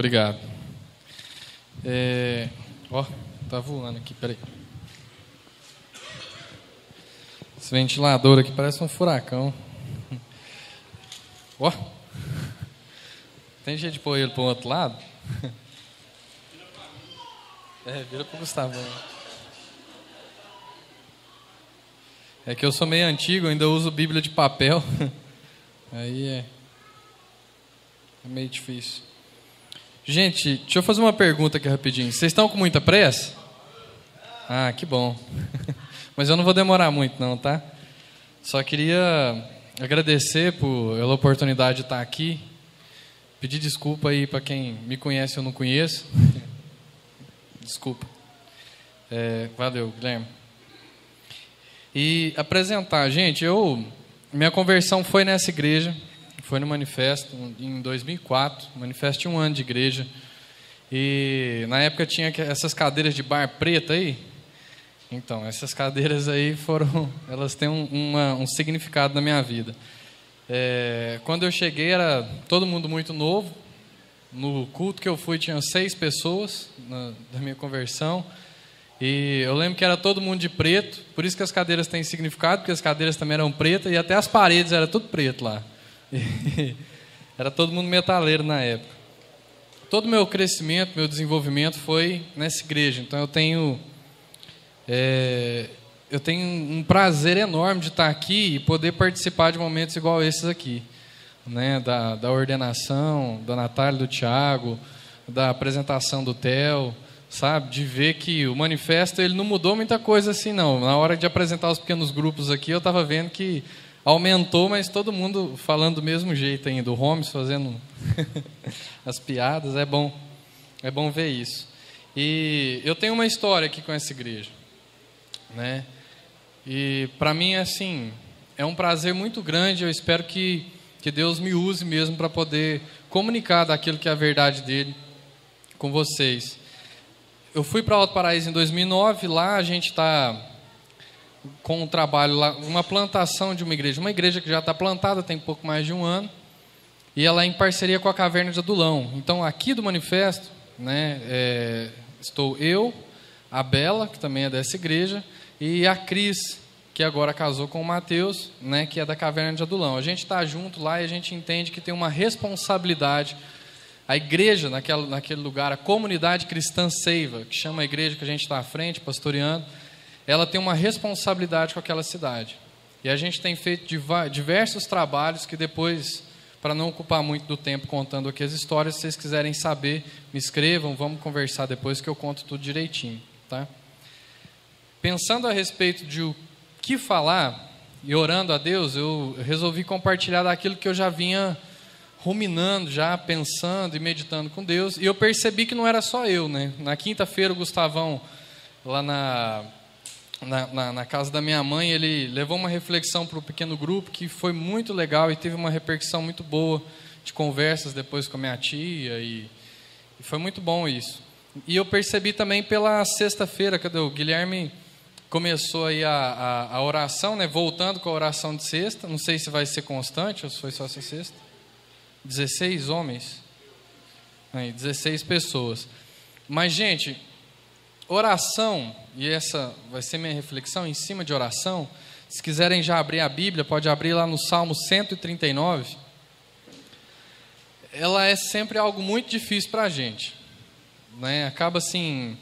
Obrigado. Ó, tá voando aqui, peraí. Esse ventilador aqui parece um furacão. Ó. Tem jeito de pôr ele para o outro lado? Vira para o Gustavão. É que eu sou meio antigo, ainda uso Bíblia de papel. Aí é meio difícil. Gente, deixa eu fazer uma pergunta aqui rapidinho. Vocês estão com muita pressa? Ah, que bom. Mas eu não vou demorar muito não, tá? Só queria agradecer pela oportunidade de estar aqui. Pedir desculpa aí para quem me conhece ou não conheço. Desculpa. Valeu, Guilherme. E apresentar, gente, minha conversão foi nessa igreja, foi no Manifesto, em 2004. O Manifesto tinha 1 ano de igreja. E na época tinha essas cadeiras de bar preta aí. Então, essas cadeiras aí elas têm um significado na minha vida. Quando eu cheguei, era todo mundo muito novo. No culto que eu fui, tinha 6 pessoas da minha conversão. E eu lembro que era todo mundo de preto. Por isso que as cadeiras têm significado, porque as cadeiras também eram pretas. E até as paredes eram tudo preto lá. Era todo mundo metaleiro na época. Todo o meu crescimento, meu desenvolvimento foi nessa igreja. Então eu tenho um prazer enorme de estar aqui e poder participar de momentos igual esses aqui, né? Da ordenação, da Natália, do Tiago, da apresentação do Theo, sabe? De ver que o manifesto ele não mudou muita coisa assim, não. Na hora de apresentar os pequenos grupos aqui, eu estava vendo que aumentou, mas todo mundo falando do mesmo jeito ainda. O Holmes fazendo as piadas, é bom ver isso. E eu tenho uma história aqui com essa igreja, né? E para mim assim é um prazer muito grande. Eu espero que Deus me use mesmo para poder comunicar daquilo que é a verdade dele com vocês. Eu fui para Alto Paraíso em 2009. Lá a gente está com um trabalho lá, uma plantação de uma igreja que já está plantada tem pouco mais de 1 ano, e ela é em parceria com a Caverna de Adulão. Então aqui do Manifesto, né, estou eu, a Bela, que também é dessa igreja, e a Cris, que agora casou com o Mateus, né, que é da Caverna de Adulão. A gente está junto lá e a gente entende que tem uma responsabilidade. A igreja naquele lugar, a comunidade cristã Seiva, que chama a igreja que a gente está à frente, pastoreando, ela tem uma responsabilidade com aquela cidade. E a gente tem feito diversos trabalhos que depois, para não ocupar muito do tempo contando aqui as histórias, se vocês quiserem saber, me escrevam, vamos conversar depois que eu conto tudo direitinho, tá? Pensando a respeito de o que falar e orando a Deus, eu resolvi compartilhar daquilo que eu já vinha ruminando, já pensando e meditando com Deus. E eu percebi que não era só eu, né? Na quinta-feira, o Gustavão, lá na casa da minha mãe, ele levou uma reflexão para o pequeno grupo que foi muito legal e teve uma repercussão muito boa de conversas depois com a minha tia, e foi muito bom isso. E eu percebi também pela sexta-feira, quando o Guilherme começou aí a oração, né? Voltando com a oração de sexta. Não sei se vai ser constante ou se foi só essa sexta. 16 homens, 16 pessoas. Mas, gente, oração, e essa vai ser minha reflexão em cima de oração. Se quiserem já abrir a Bíblia, pode abrir lá no Salmo 139. Ela é sempre algo muito difícil para a gente, né? Acaba assim,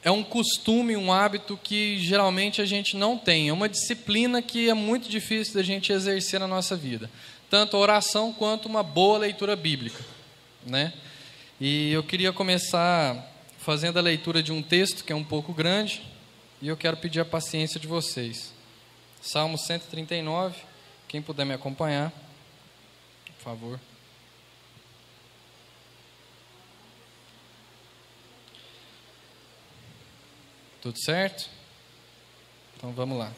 é um costume, um hábito que geralmente a gente não tem. É uma disciplina que é muito difícil da gente exercer na nossa vida. Tanto a oração quanto uma boa leitura bíblica, né? E eu queria começar fazendo a leitura de um texto que é um pouco grande, e eu quero pedir a paciência de vocês. Salmo 139, quem puder me acompanhar, por favor. Tudo certo? Então vamos lá.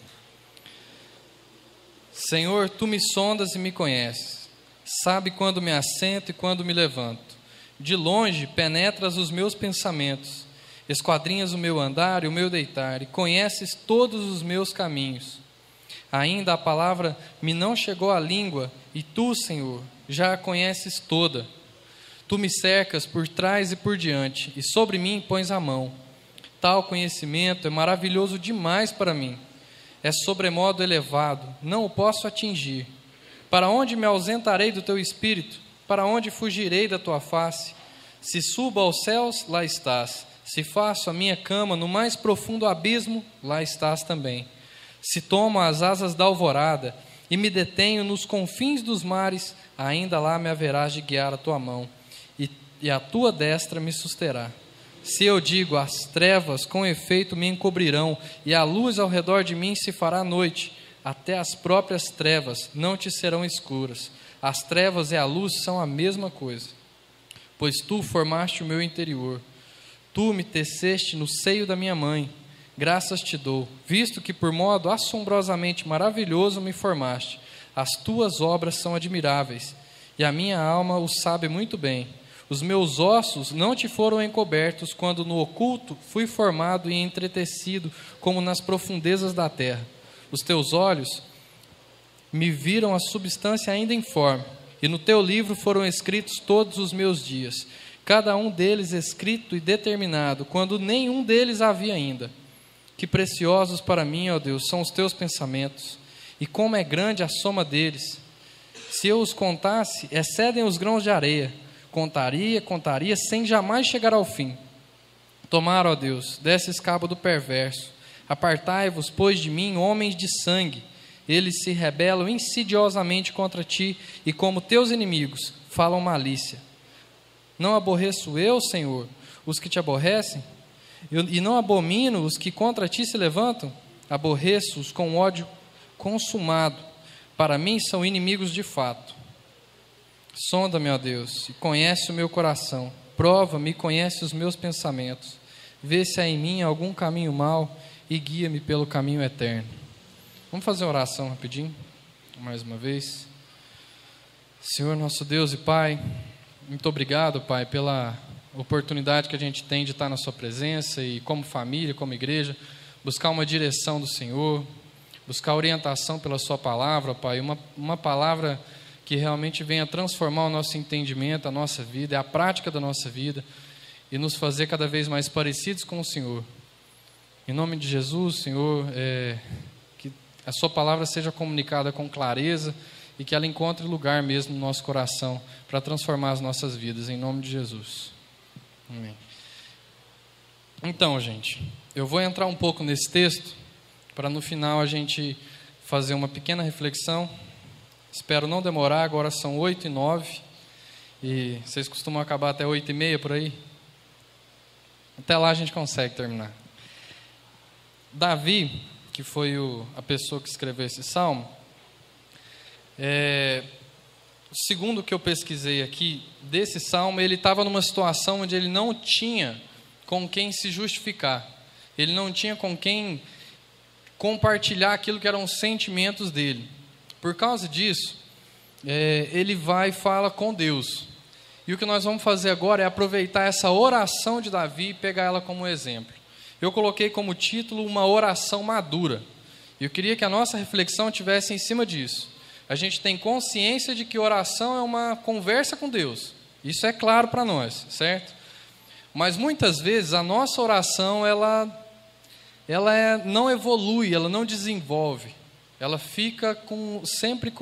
Senhor, Tu me sondas e me conheces. Sabe quando me assento e quando me levanto. De longe penetras os meus pensamentos. Esquadrinhas o meu andar e o meu deitar, e conheces todos os meus caminhos. Ainda a palavra me não chegou à língua, e Tu, Senhor, já a conheces toda. Tu me cercas por trás e por diante, e sobre mim pões a mão. Tal conhecimento é maravilhoso demais para mim. É sobremodo elevado, não o posso atingir. Para onde me ausentarei do teu espírito? Para onde fugirei da tua face? Se subo aos céus, lá estás. Se faço a minha cama no mais profundo abismo, lá estás também. Se tomo as asas da alvorada e me detenho nos confins dos mares, ainda lá me haverás de guiar a tua mão, e a tua destra me susterá. Se eu digo, as trevas com efeito me encobrirão, e a luz ao redor de mim se fará noite, até as próprias trevas não te serão escuras. As trevas e a luz são a mesma coisa. Pois tu formaste o meu interior, tu me teceste no seio da minha mãe. Graças te dou, visto que por modo assombrosamente maravilhoso me formaste. As tuas obras são admiráveis, e a minha alma o sabe muito bem. Os meus ossos não te foram encobertos, quando no oculto fui formado e entretecido, como nas profundezas da terra. Os teus olhos me viram a substância ainda informe, e no teu livro foram escritos todos os meus dias, cada um deles escrito e determinado, quando nenhum deles havia ainda. Que preciosos para mim, ó Deus, são os teus pensamentos, e como é grande a soma deles. Se eu os contasse, excedem os grãos de areia. Contaria, sem jamais chegar ao fim. Tomara, ó Deus, desses cabo do perverso. Apartai-vos, pois, de mim, homens de sangue. Eles se rebelam insidiosamente contra ti, e como teus inimigos, falam malícia. Não aborreço eu, Senhor, os que te aborrecem? E não abomino os que contra ti se levantam? Aborreço-os com ódio consumado. Para mim são inimigos de fato. Sonda-me, ó Deus, e conhece o meu coração. Prova-me e conhece os meus pensamentos. Vê se há em mim algum caminho mau e guia-me pelo caminho eterno. Vamos fazer uma oração rapidinho, mais uma vez. Senhor, nosso Deus e Pai, muito obrigado, Pai, pela oportunidade que a gente tem de estar na sua presença e como família, como igreja, buscar uma direção do Senhor, buscar orientação pela sua palavra, Pai, uma palavra que realmente venha transformar o nosso entendimento, a nossa vida, a prática da nossa vida e nos fazer cada vez mais parecidos com o Senhor. Em nome de Jesus, Senhor, que a sua palavra seja comunicada com clareza e que ela encontre lugar mesmo no nosso coração para transformar as nossas vidas, em nome de Jesus. Amém. Então, gente, eu vou entrar um pouco nesse texto para no final a gente fazer uma pequena reflexão. Espero não demorar, agora são 8h09 e vocês costumam acabar até 8h30 por aí? Até lá a gente consegue terminar. Davi, que foi a pessoa que escreveu esse salmo, segundo o que eu pesquisei aqui, desse salmo, ele estava numa situação onde ele não tinha com quem se justificar. Ele não tinha com quem compartilhar aquilo que eram os sentimentos dele. Por causa disso, ele vai e fala com Deus. E o que nós vamos fazer agora é aproveitar essa oração de Davi e pegar ela como exemplo. Eu coloquei como título uma oração madura. Eu queria que a nossa reflexão tivesse em cima disso. A gente tem consciência de que oração é uma conversa com Deus. Isso é claro para nós, certo? Mas muitas vezes a nossa oração, ela não evolui, ela não desenvolve. Ela fica sempre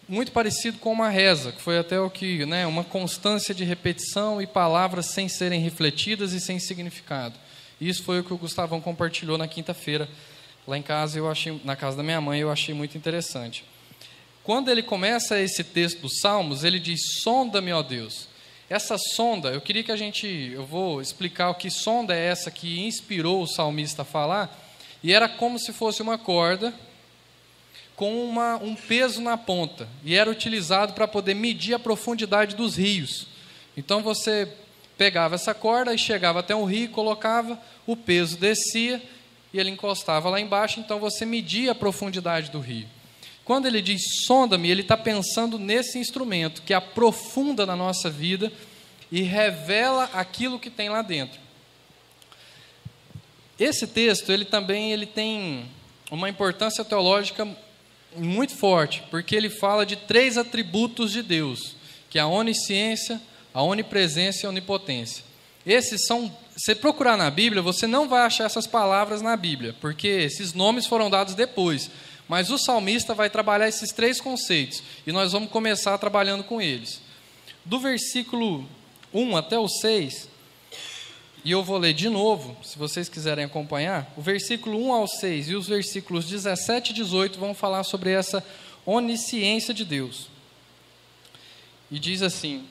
muito parecido com uma reza, que foi até uma constância de repetição e palavras sem serem refletidas e sem significado. Isso foi o que o Gustavão compartilhou na quinta-feira. Lá em casa, na casa da minha mãe, eu achei muito interessante. Quando ele começa esse texto dos Salmos, ele diz, sonda-me, ó Deus. Essa sonda, eu queria que eu vou explicar o que sonda é essa que inspirou o salmista a falar, e era como se fosse uma corda com um peso na ponta, e era utilizado para poder medir a profundidade dos rios. Então você pegava essa corda e chegava até um rio, colocava, o peso descia, e ele encostava lá embaixo, então você media a profundidade do rio. Quando ele diz sonda-me, ele está pensando nesse instrumento que aprofunda na nossa vida e revela aquilo que tem lá dentro. Esse texto, ele tem uma importância teológica muito forte, porque ele fala de 3 atributos de Deus, que é a onisciência, a onipresença e a onipotência. Esses são, se procurar na Bíblia, você não vai achar essas palavras na Bíblia, porque esses nomes foram dados depois. Mas o salmista vai trabalhar esses 3 conceitos, e nós vamos começar trabalhando com eles. Do versículo 1 até o 6, e eu vou ler de novo, se vocês quiserem acompanhar, o versículo 1 ao 6 e os versículos 17 e 18 vão falar sobre essa onisciência de Deus. E diz assim: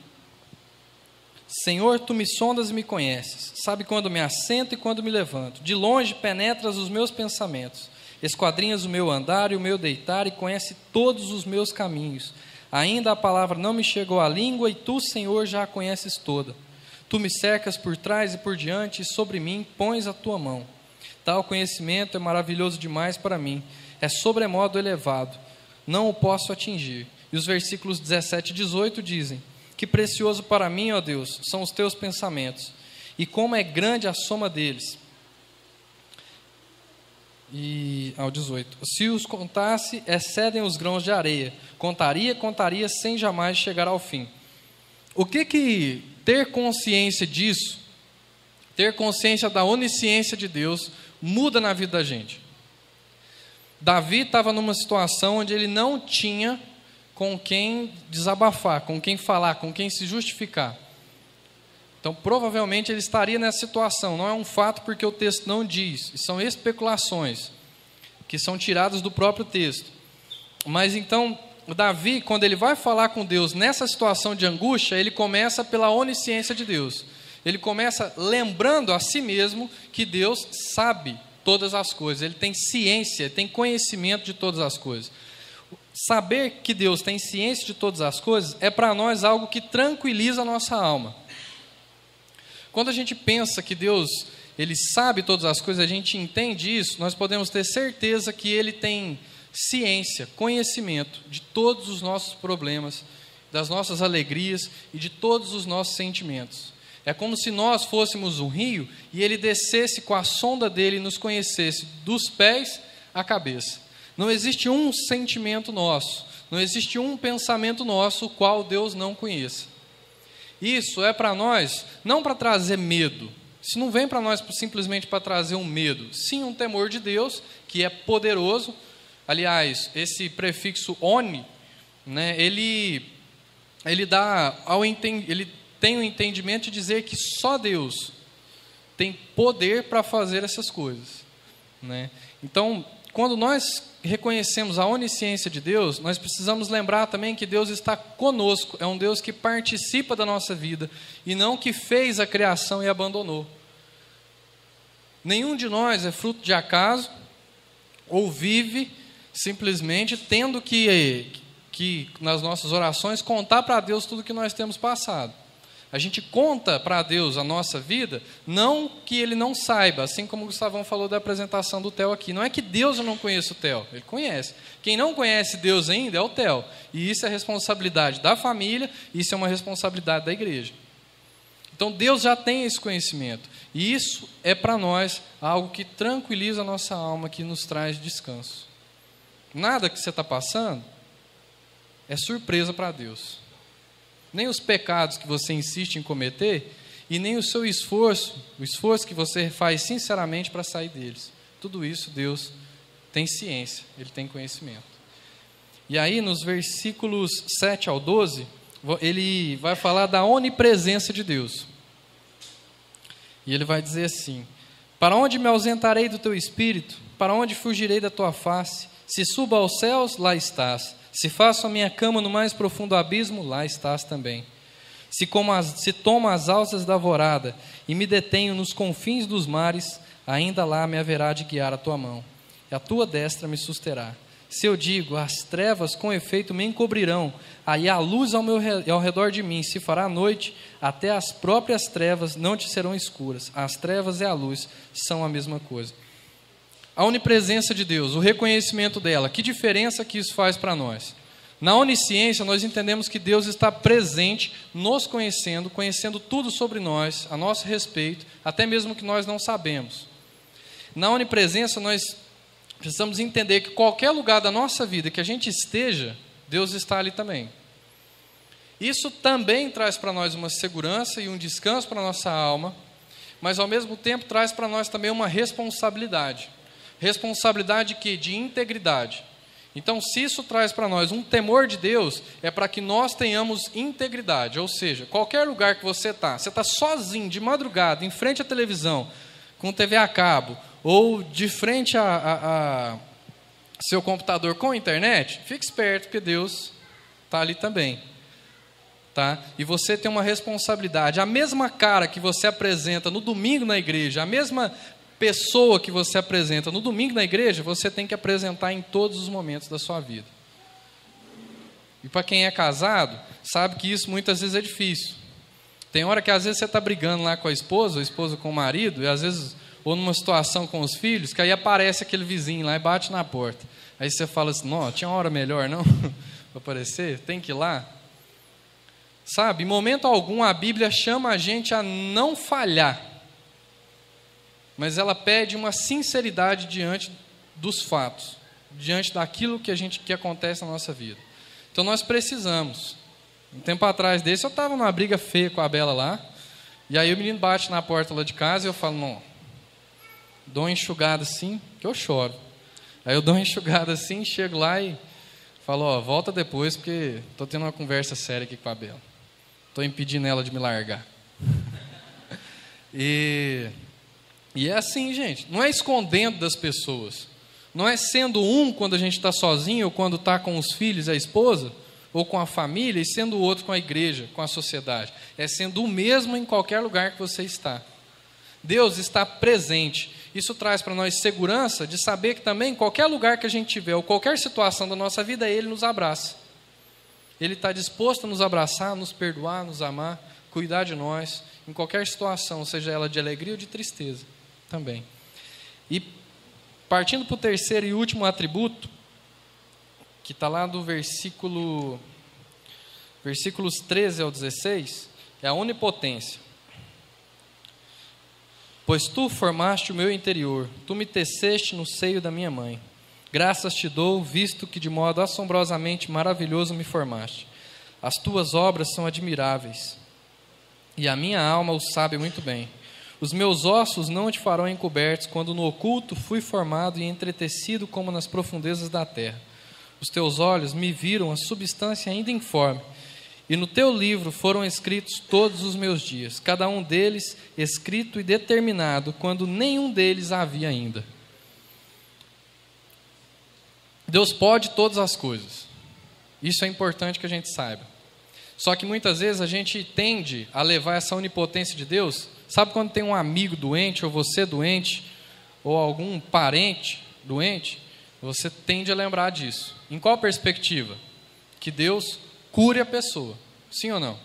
Senhor, tu me sondas e me conheces, sabe quando me assento e quando me levanto, de longe penetras os meus pensamentos, esquadrinhas o meu andar e o meu deitar e conhece todos os meus caminhos. Ainda a palavra não me chegou à língua e tu, Senhor, já a conheces toda. Tu me cercas por trás e por diante e sobre mim pões a tua mão. Tal conhecimento é maravilhoso demais para mim, é sobremodo elevado, não o posso atingir. E os versículos 17 e 18 dizem: que precioso para mim, ó Deus, são os teus pensamentos, e como é grande a soma deles. E ao 18: se os contasse, excedem os grãos de areia. Contaria sem jamais chegar ao fim. O que ter consciência disso, ter consciência da onisciência de Deus, muda na vida da gente? Davi estava numa situação onde ele não tinha com quem desabafar, com quem falar, com quem se justificar. Então, provavelmente ele estaria nessa situação. Não é um fato porque o texto não diz. São especulações que são tiradas do próprio texto. Mas então, Davi, quando ele vai falar com Deus nessa situação de angústia, ele começa pela onisciência de Deus. Ele começa lembrando a si mesmo que Deus sabe todas as coisas. Ele tem ciência, tem conhecimento de todas as coisas. Saber que Deus tem ciência de todas as coisas é para nós algo que tranquiliza a nossa alma. Quando a gente pensa que Deus, Ele sabe todas as coisas, a gente entende isso, nós podemos ter certeza que Ele tem ciência, conhecimento de todos os nossos problemas, das nossas alegrias e de todos os nossos sentimentos. É como se nós fôssemos um rio e Ele descesse com a sonda dele e nos conhecesse dos pés à cabeça. Não existe um sentimento nosso, não existe um pensamento nosso o qual Deus não conheça. Isso é para nós, não para trazer medo. Isso não vem para nós simplesmente para trazer um medo. Sim, um temor de Deus, que é poderoso. Aliás, esse prefixo oni, né, ele tem o entendimento de dizer que só Deus tem poder para fazer essas coisas, né? Então, quando nós reconhecemos a onisciência de Deus, nós precisamos lembrar também que Deus está conosco, é um Deus que participa da nossa vida, e não que fez a criação e abandonou. Nenhum de nós é fruto de acaso, ou vive simplesmente tendo que nas nossas orações, contar para Deus tudo que nós temos passado. A gente conta para Deus a nossa vida, não que Ele não saiba, assim como o Gustavão falou da apresentação do Theo aqui. Não é que Deus não conheça o Theo, Ele conhece. Quem não conhece Deus ainda é o Theo. E isso é responsabilidade da família, isso é uma responsabilidade da igreja. Então Deus já tem esse conhecimento. E isso é para nós algo que tranquiliza a nossa alma, que nos traz descanso. Nada que você está passando é surpresa para Deus. Nem os pecados que você insiste em cometer, e nem o seu esforço, o esforço que você faz sinceramente para sair deles. Tudo isso Deus tem ciência, Ele tem conhecimento. E aí nos versículos 7 ao 12, ele vai falar da onipresença de Deus. E ele vai dizer assim: para onde me ausentarei do teu espírito? Para onde fugirei da tua face? Se subo aos céus, lá estás. Se faço a minha cama no mais profundo abismo, lá estás também. Se tomo as alças da alvorada e me detenho nos confins dos mares, ainda lá me haverá de guiar a tua mão, e a tua destra me susterá. Se eu digo, as trevas com efeito me encobrirão, aí a luz ao redor de mim se fará noite, até as próprias trevas não te serão escuras. As trevas e a luz são a mesma coisa. A onipresença de Deus, o reconhecimento dela, que diferença que isso faz para nós? Na onisciência, nós entendemos que Deus está presente, nos conhecendo, conhecendo tudo sobre nós, a nosso respeito, até mesmo que nós não sabemos. Na onipresença, nós precisamos entender que qualquer lugar da nossa vida que a gente esteja, Deus está ali também. Isso também traz para nós uma segurança e um descanso para a nossa alma, mas ao mesmo tempo traz para nós também uma responsabilidade. Responsabilidade de integridade. Então, se isso traz para nós um temor de Deus, é para que nós tenhamos integridade. Ou seja, qualquer lugar que você está sozinho, de madrugada, em frente à televisão, com TV a cabo, ou de frente a seu computador com internet, fique esperto, porque Deus está ali também. Tá? E você tem uma responsabilidade. A mesma cara que você apresenta no domingo na igreja, a mesma pessoa que você apresenta no domingo na igreja, você tem que apresentar em todos os momentos da sua vida. E para quem é casado, sabe que isso muitas vezes é difícil. Tem hora que às vezes você está brigando lá com a esposa com o marido, e às vezes, ou numa situação com os filhos, que aí aparece aquele vizinho lá e bate na porta. Aí você fala assim, não, tinha uma hora melhor não para aparecer, tem que ir lá. Sabe, em momento algum a Bíblia chama a gente a não falhar, mas ela pede uma sinceridade diante dos fatos, diante daquilo que acontece na nossa vida. Então nós precisamos. Um tempo atrás desse eu estava numa briga feia com a Bela lá, e aí o menino bate na porta lá de casa e eu falo, não, dou uma enxugada assim, que eu choro. Aí eu dou uma enxugada assim, chego lá e falo, ó, volta depois, porque estou tendo uma conversa séria aqui com a Bela. Estou impedindo ela de me largar. E é assim, gente, não é escondendo das pessoas, não é sendo um quando a gente está sozinho, ou quando está com os filhos, a esposa, ou com a família, e sendo o outro com a igreja, com a sociedade. É sendo o mesmo em qualquer lugar que você está. Deus está presente. Isso traz para nós segurança de saber que também, em qualquer lugar que a gente tiver, ou qualquer situação da nossa vida, Ele nos abraça. Ele está disposto a nos abraçar, nos perdoar, nos amar, cuidar de nós, em qualquer situação, seja ela de alegria ou de tristeza, também. E partindo para o terceiro e último atributo, que está lá do versículos 13 ao 16, é a onipotência. Pois tu formaste o meu interior, tu me teceste no seio da minha mãe. Graças te dou, visto que de modo assombrosamente maravilhoso me formaste. As tuas obras são admiráveis, e a minha alma o sabe muito bem. Os meus ossos não te farão encobertos, quando no oculto fui formado e entretecido como nas profundezas da terra. Os teus olhos me viram a substância ainda informe, e no teu livro foram escritos todos os meus dias, cada um deles escrito e determinado, quando nenhum deles havia ainda. Deus pode todas as coisas. Isso é importante que a gente saiba. Só que muitas vezes a gente tende a levar essa onipotência de Deus. Sabe quando tem um amigo doente, ou você doente, ou algum parente doente? Você tende a lembrar disso. Em qual perspectiva? Que Deus cure a pessoa. Sim ou não?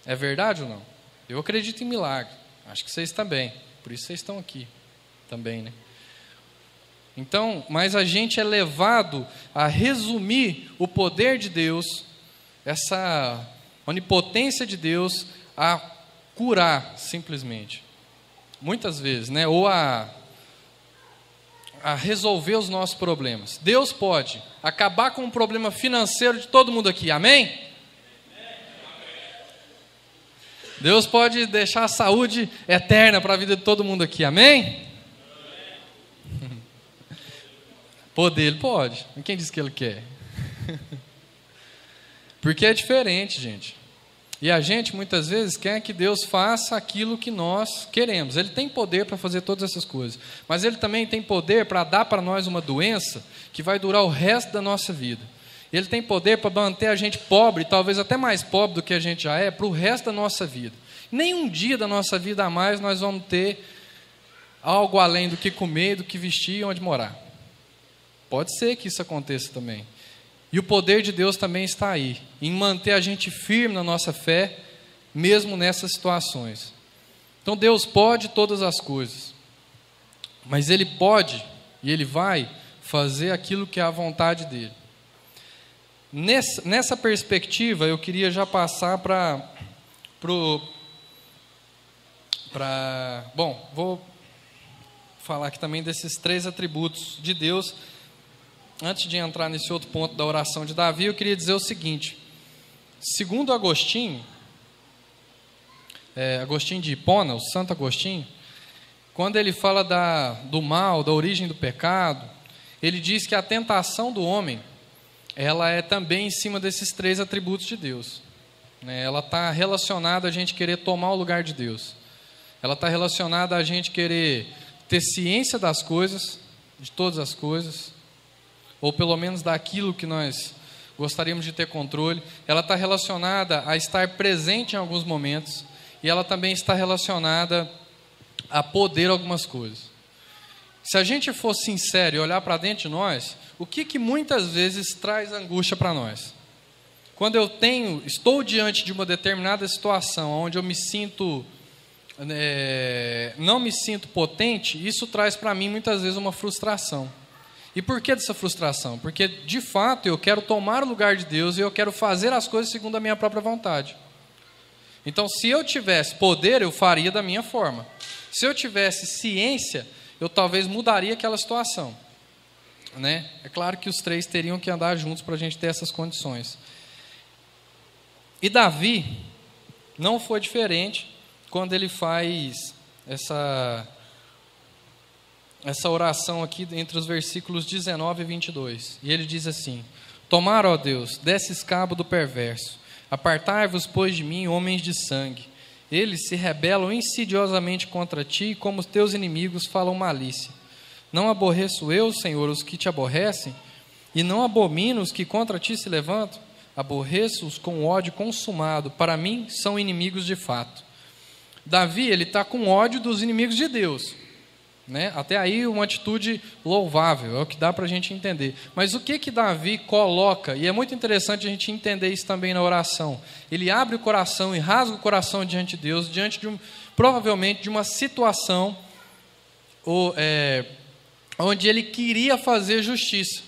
É verdade ou não? Eu acredito em milagre. Acho que vocês também. Por isso vocês estão aqui também, né? Então, mas a gente é levado a resumir o poder de Deus, essa onipotência de Deus, a curar simplesmente. Muitas vezes, né? Ou a resolver os nossos problemas. Deus pode acabar com o problema financeiro de todo mundo aqui, amém? Deus pode deixar a saúde eterna para a vida de todo mundo aqui, amém? Poder, ele pode. Quem disse que ele quer? Porque é diferente, gente. E a gente, muitas vezes, quer que Deus faça aquilo que nós queremos. Ele tem poder para fazer todas essas coisas. Mas Ele também tem poder para dar para nós uma doença que vai durar o resto da nossa vida. Ele tem poder para manter a gente pobre, talvez até mais pobre do que a gente já é, para o resto da nossa vida. Nem um dia da nossa vida a mais nós vamos ter algo além do que comer, do que vestir e onde morar. Pode ser que isso aconteça também. E o poder de Deus também está aí, em manter a gente firme na nossa fé, mesmo nessas situações. Então Deus pode todas as coisas, mas Ele pode e Ele vai fazer aquilo que é a vontade dEle. Nessa perspectiva, eu queria já passar bom, vou falar aqui também desses 3 atributos de Deus. Antes de entrar nesse outro ponto da oração de Davi, eu queria dizer o seguinte: segundo Agostinho, Agostinho de Hipona, o Santo Agostinho, quando ele fala do mal, da origem do pecado, ele diz que a tentação do homem, ela é também em cima desses 3 atributos de Deus. Ela está relacionada a gente querer tomar o lugar de Deus. Ela está relacionada a gente querer ter ciência das coisas, de todas as coisas, ou pelo menos daquilo que nós gostaríamos de ter controle. Ela está relacionada a estar presente em alguns momentos, e ela também está relacionada a poder algumas coisas. Se a gente for sincero e olhar para dentro de nós, o que muitas vezes traz angústia para nós? Quando estou diante de uma determinada situação, onde eu me sinto, não me sinto potente, isso traz para mim muitas vezes uma frustração. E por que dessa frustração? Porque de fato eu quero tomar o lugar de Deus e eu quero fazer as coisas segundo a minha própria vontade. Então, se eu tivesse poder, eu faria da minha forma. Se eu tivesse ciência, eu talvez mudaria aquela situação. É claro que os 3 teriam que andar juntos para a gente ter essas condições. E Davi não foi diferente quando ele faz essa oração aqui entre os versículos 19 e 22. E ele diz assim: Tomara, ó Deus, desses cabo do perverso, apartai-vos, pois, de mim, homens de sangue. Eles se rebelam insidiosamente contra ti, e como os teus inimigos falam malícia. Não aborreço eu, Senhor, os que te aborrecem, e não abomino os que contra ti se levantam? Aborreço-os com ódio consumado, para mim são inimigos de fato. Davi, ele está com ódio dos inimigos de Deus. Até aí uma atitude louvável, é o que dá para a gente entender. Mas o que Davi coloca, e é muito interessante a gente entender isso também na oração, ele abre o coração e rasga o coração diante de Deus, diante provavelmente de uma situação onde ele queria fazer justiça.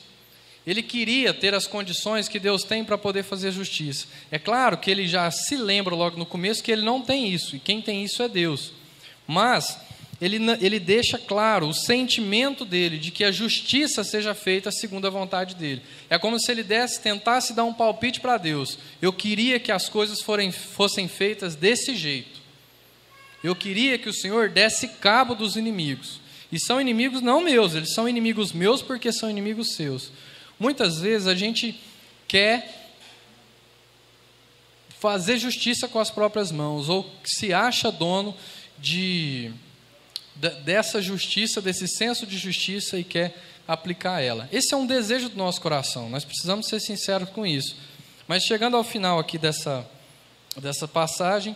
Ele queria ter as condições que Deus tem para poder fazer justiça. É claro que ele já se lembra logo no começo que ele não tem isso, e quem tem isso é Deus. Mas ele deixa claro o sentimento dele de que a justiça seja feita segundo a vontade dele. É como se ele tentasse dar um palpite para Deus. Eu queria que as coisas fossem feitas desse jeito. Eu queria que o Senhor desse cabo dos inimigos. E são inimigos não meus, eles são inimigos meus porque são inimigos seus. Muitas vezes a gente quer fazer justiça com as próprias mãos, ou se acha dono dessa justiça, desse senso de justiça, e quer aplicar ela. Esse é um desejo do nosso coração, nós precisamos ser sinceros com isso. Mas chegando ao final aqui dessa passagem,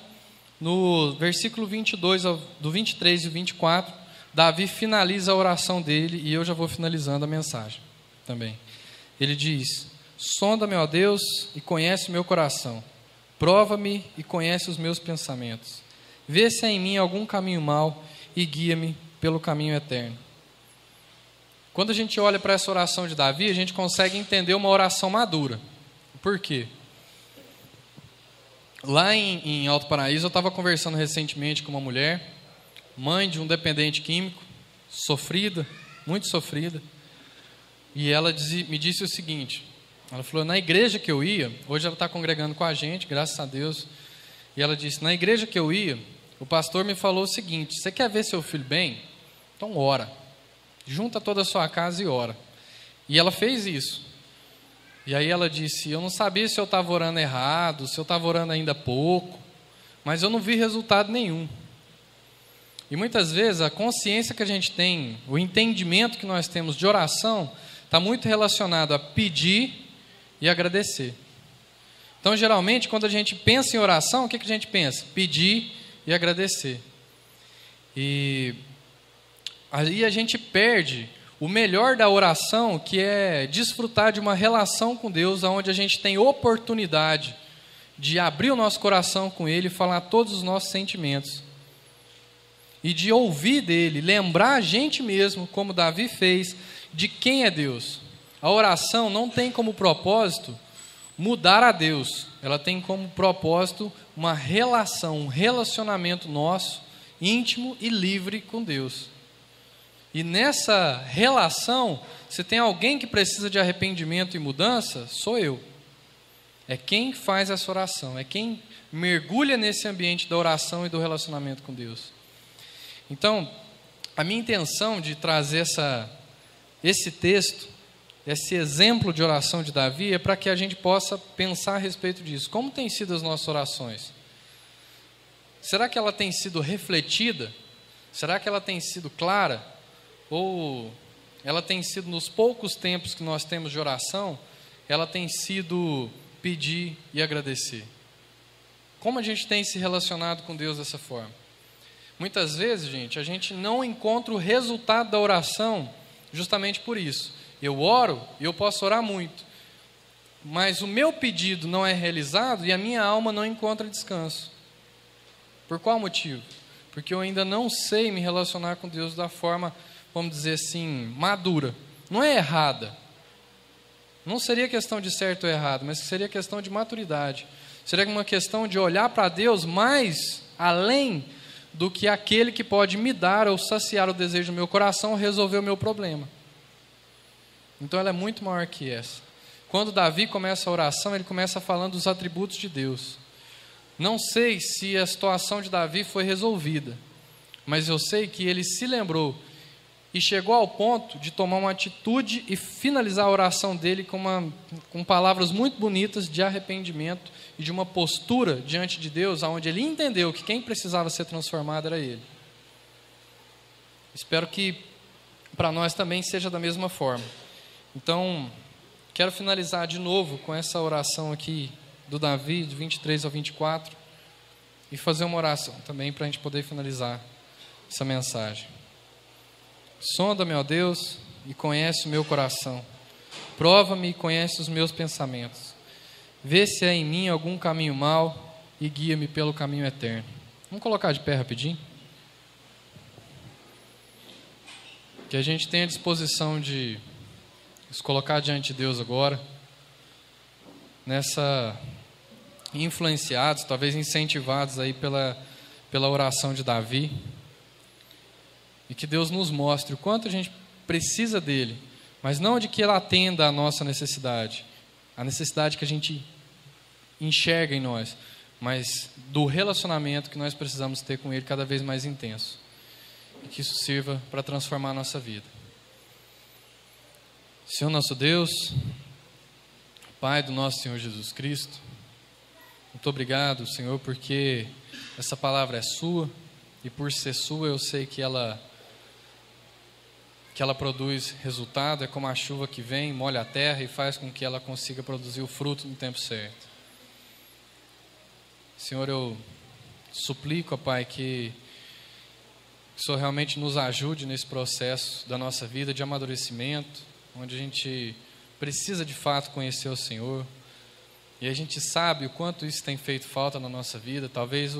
no versículo 22, do 23 e 24, Davi finaliza a oração dele, e eu já vou finalizando a mensagem também. Ele diz: Sonda-me, ó Deus, e conhece o meu coração. Prova-me e conhece os meus pensamentos. Vê se há em mim algum caminho mau e guia-me pelo caminho eterno. Quando a gente olha para essa oração de Davi, a gente consegue entender uma oração madura. Por quê? Lá em Alto Paraíso, eu estava conversando recentemente com uma mulher, mãe de um dependente químico, sofrida, muito sofrida. E ela me disse o seguinte: ela falou, na igreja que eu ia, hoje ela está congregando com a gente, graças a Deus, e ela disse, na igreja que eu ia, o pastor me falou o seguinte: você quer ver seu filho bem? Então ora, junta toda a sua casa e ora. E ela fez isso. E aí ela disse, eu não sabia se eu estava orando errado, se eu estava orando ainda pouco, mas eu não vi resultado nenhum. E muitas vezes a consciência que a gente tem, o entendimento que nós temos de oração, está muito relacionado a pedir e agradecer. Então, geralmente, quando a gente pensa em oração, o que a gente pensa? Pedir e agradecer. E aí a gente perde o melhor da oração, que é desfrutar de uma relação com Deus, onde a gente tem oportunidade de abrir o nosso coração com Ele e falar todos os nossos sentimentos. E de ouvir dele, lembrar a gente mesmo, como Davi fez, de quem é Deus. A oração não tem como propósito mudar a Deus. Ela tem como propósito uma relação, um relacionamento nosso, íntimo e livre com Deus. E nessa relação, se tem alguém que precisa de arrependimento e mudança, sou eu. É quem faz essa oração, é quem mergulha nesse ambiente da oração e do relacionamento com Deus. Então, a minha intenção de trazer esse texto, esse exemplo de oração de Davi, é para que a gente possa pensar a respeito disso. Como têm sido as nossas orações? Será que ela tem sido refletida? Será que ela tem sido clara? Ou ela tem sido, nos poucos tempos que nós temos de oração, ela tem sido pedir e agradecer? Como a gente tem se relacionado com Deus dessa forma? Muitas vezes, gente, a gente não encontra o resultado da oração justamente por isso. Eu oro e eu posso orar muito, mas o meu pedido não é realizado e a minha alma não encontra descanso. Por qual motivo? Porque eu ainda não sei me relacionar com Deus da forma, vamos dizer assim, madura. Não é errada. Não seria questão de certo ou errado, mas seria questão de maturidade. Seria uma questão de olhar para Deus mais além do que aquele que pode me dar ou saciar o desejo do meu coração ou resolver o meu problema. Então ela é muito maior que essa. Quando Davi começa a oração, ele começa falando dos atributos de Deus. Não sei se a situação de Davi foi resolvida, mas eu sei que ele se lembrou e chegou ao ponto de tomar uma atitude e finalizar a oração dele com palavras muito bonitas de arrependimento e de uma postura diante de Deus, onde ele entendeu que quem precisava ser transformado era ele. Espero que para nós também seja da mesma forma. Então, quero finalizar de novo com essa oração aqui do Davi, de 23 ao 24, e fazer uma oração também para a gente poder finalizar essa mensagem. Sonda-me, ó Deus, e conhece o meu coração. Prova-me e conhece os meus pensamentos. Vê se há em mim algum caminho mau e guia-me pelo caminho eterno. Vamos colocar de pé rapidinho? Que a gente tenha disposição de nos colocar diante de Deus agora, influenciados, talvez incentivados aí pela oração de Davi, e que Deus nos mostre o quanto a gente precisa dele, mas não de que ele atenda a nossa necessidade, a necessidade que a gente enxerga em nós, mas do relacionamento que nós precisamos ter com ele cada vez mais intenso, e que isso sirva para transformar a nossa vida. Senhor nosso Deus, Pai do nosso Senhor Jesus Cristo, muito obrigado, Senhor, porque essa palavra é sua, e por ser sua eu sei que ela produz resultado. É como a chuva que vem, molha a terra e faz com que ela consiga produzir o fruto no tempo certo. Senhor, eu suplico, ó Pai, que o Senhor realmente nos ajude nesse processo da nossa vida de amadurecimento, onde a gente precisa de fato conhecer o Senhor, e a gente sabe o quanto isso tem feito falta na nossa vida. Talvez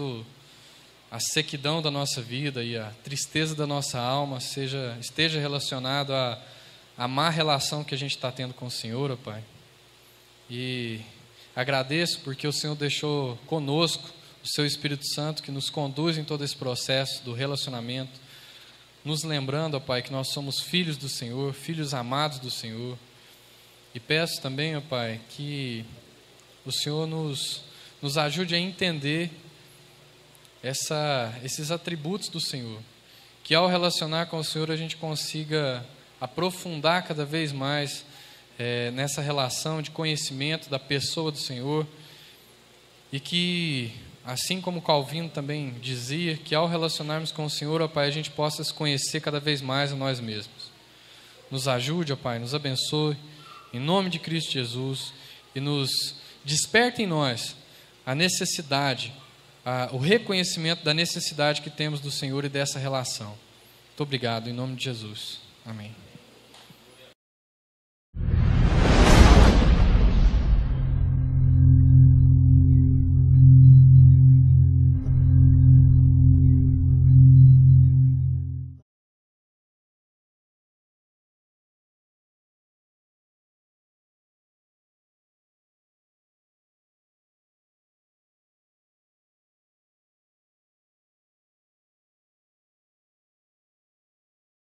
a sequidão da nossa vida e a tristeza da nossa alma esteja relacionado à má relação que a gente está tendo com o Senhor, ó Pai. E agradeço porque o Senhor deixou conosco o Seu Espírito Santo, que nos conduz em todo esse processo do relacionamento, nos lembrando, ó Pai, que nós somos filhos do Senhor, filhos amados do Senhor. E peço também, ó Pai, que o Senhor nos ajude a entender esses atributos do Senhor, que ao relacionar com o Senhor a gente consiga aprofundar cada vez mais nessa relação de conhecimento da pessoa do Senhor, e que, assim como Calvino também dizia, que ao relacionarmos com o Senhor, ó Pai, a gente possa se conhecer cada vez mais a nós mesmos. Nos ajude, ó Pai, nos abençoe, em nome de Cristo Jesus, e nos desperte em nós a necessidade, o reconhecimento da necessidade que temos do Senhor e dessa relação. Muito obrigado, em nome de Jesus. Amém.